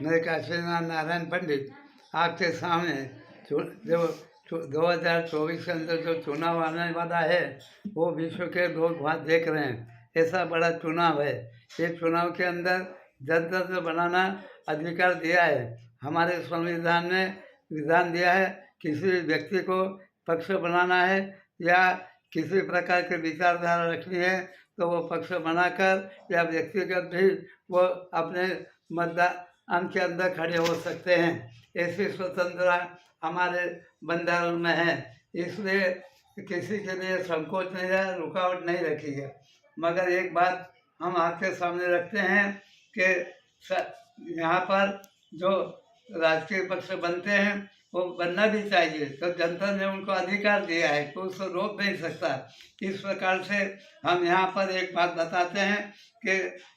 मैं काशीनाथ नारायण पंडित आपके सामने जो 2024 के अंदर जो चुनाव आने वाला है वो विश्व के लोग वहाँ देख रहे हैं। ऐसा बड़ा चुनाव है। ये चुनाव के अंदर जनता से बनाना अधिकार दिया है। हमारे संविधान ने विधान दिया है किसी भी व्यक्ति को पक्ष बनाना है या किसी प्रकार की विचारधारा रखनी है तो वो पक्ष बनाकर या व्यक्तिगत भी वो अपने मतदान के अंदर खड़े हो सकते हैं। ऐसी स्वतंत्रता हमारे बंधारण में है, इसलिए किसी के लिए संकोच नहीं है, रुकावट नहीं रखी है। मगर एक बात हम आपके सामने रखते हैं कि यहाँ पर जो राजकीय पक्ष बनते हैं वो बनना भी चाहिए, तो जनता ने उनको अधिकार दिया है तो उसको रोक नहीं सकता। इस प्रकार से हम यहाँ पर एक बात बताते हैं कि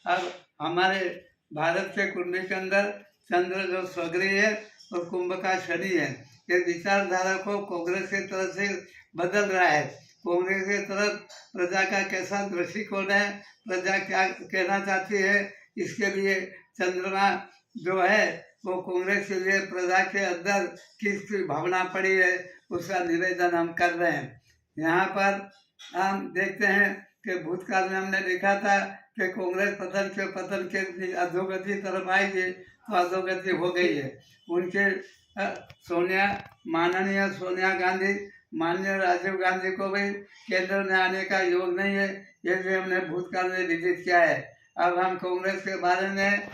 अब हमारे भारत के कुंडली के अंदर चंद्र जो स्वग्रही है और कुंभ का शनि है। ये विचारधारा को कांग्रेस की तरफ से बदल रहा है। कांग्रेस की तरफ प्रजा का कैसा दृष्टिकोण है, प्रजा क्या कहना चाहती है, इसके लिए चंद्रमा जो है वो कांग्रेस के लिए प्रजा के अंदर किस भावना पड़ी है उसका निवेदन हम कर रहे हैं। यहाँ पर हम देखते हैं कि भूतकाल में हमने देखा था कि कांग्रेस पतन के अधोगति तरफ आएगी तो अधोगति हो गई है। उनके माननीय सोनिया गांधी, माननीय राजीव गांधी को भी केंद्र में आने का योग नहीं है, ये भी हमने भूतकाल में विदित किया है। अब हम कांग्रेस के बारे में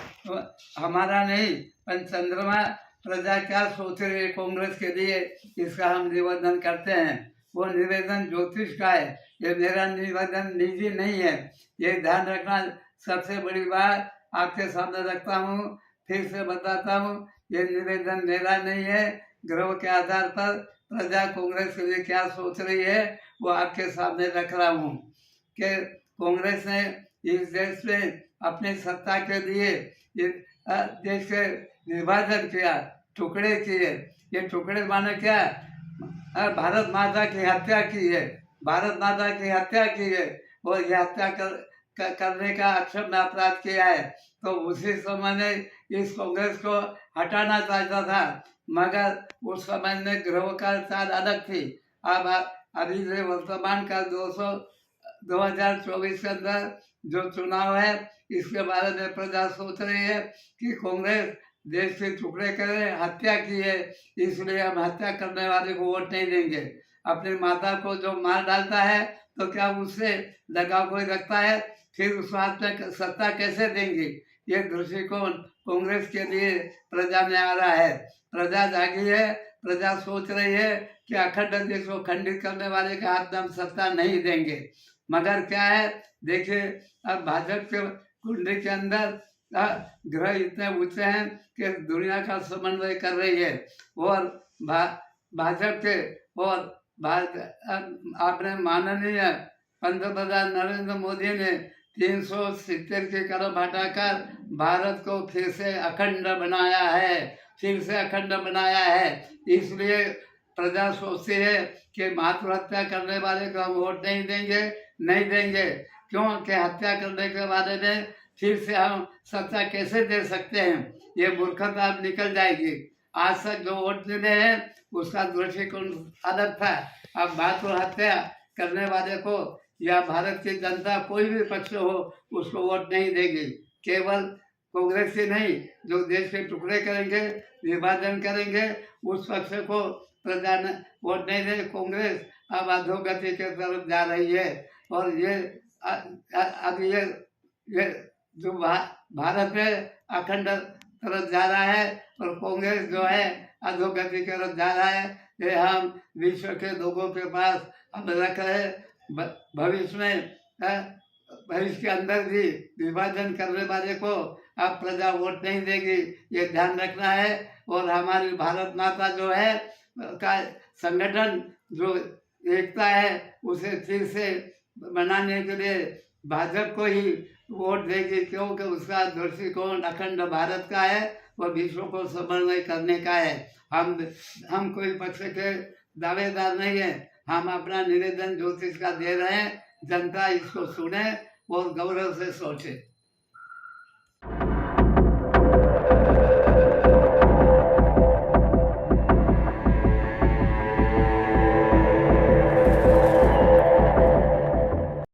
हमारा नहीं पर चंद्रमा प्रजा क्या सोच रही है कांग्रेस के लिए, इसका हम निवेदन करते हैं। वो निवेदन ज्योतिष का है, ये मेरा निवेदन निजी नहीं है। ये ध्यान रखना, सबसे बड़ी बात आपके सामने रखता हूँ, फिर से बताता हूँ, ये निवेदन मेरा नहीं है। ग्रह के आधार पर प्रजा कांग्रेस के लिए क्या सोच रही है वो आपके सामने रख रहा हूँ कि कांग्रेस ने इस देश में अपनी सत्ता के लिए देश के विभाजन किया, टुकड़े किए। ये टुकड़े माने क्या, भारत माता की हत्या की है, भारत माता की हत्या की है और ये हत्या करने का अक्षम्य अपराध किया है। तो उसी समय ने इस कांग्रेस को हटाना चाहता था, मगर उस समय में ग्रह का चाल अलग थी। अब अभी जो वर्तमान का 2024 के अंदर जो चुनाव है इसके बारे में प्रजा सोच रही है कि कांग्रेस देश के टुकड़े करे, हत्या की है, इसलिए हम हत्या करने वाले को वोट नहीं देंगे। अपनी माता को जो मार डालता है तो क्या उससे लगाव कोई रखता है, फिर उस हाथ में सत्ता कैसे देंगे। ये दृष्टिकोण कांग्रेस के लिए प्रजा में आ रहा है। प्रजा जागी है, प्रजा सोच रही है कि अखंड देश को खंडित करने वाले के हाथ में हम सत्ता नहीं देंगे। मगर क्या है, देखिए अब भाजपा के कुंडली के अंदर ग्रह इतने ऊंचे हैं कि दुनिया का समन्वय कर रही है। और भाजपा के और आपने माननीय पंतप्रधान नरेंद्र मोदी ने 370 के कदम हटाकर भारत को फिर से अखंड बनाया है, फिर से अखंड बनाया है। इसलिए प्रजा सोचती है कि मातृ हत्या करने वाले को हम वोट नहीं देंगे, नहीं देंगे। क्यों कि हत्या करने के बारे में फिर से हम सत्ता कैसे दे सकते हैं, ये मूर्खता अब निकल जाएगी। आज तक जो वोट मिले हैं उसका दृष्टिकोण अलग था। अब मातृ हत्या करने वाले को या भारत की जनता कोई भी पक्ष हो उसको वोट नहीं देगी। केवल कांग्रेस ही नहीं, जो देश के टुकड़े करेंगे, विभाजन करेंगे, उस पक्ष को प्रजा ने वोट नहीं दे। कांग्रेस अब अधोगति की तरफ जा रही है और ये अब ये जो भारत में अखंड तरफ जा रहा है और कांग्रेस जो है अधोगति की तरफ जा रहा है। ये हम विश्व के लोगों के पास हम रख रहे, भविष्य में भविष्य के अंदर भी विभाजन करने वाले को अब प्रजा वोट नहीं देगी, ये ध्यान रखना है। और हमारी भारत माता जो है का संगठन जो एकता है उसे फिर से बनाने के लिए भाजपा को ही वोट देगी, क्योंकि उसका दृष्टिकोण अखंड भारत का है, वह विश्व को समन्वय करने का है। हम कोई पक्ष के दावेदार नहीं है, हम अपना निवेदन ज्योतिष का दे रहे हैं। जनता इसको सुने और गौरव से सोचे।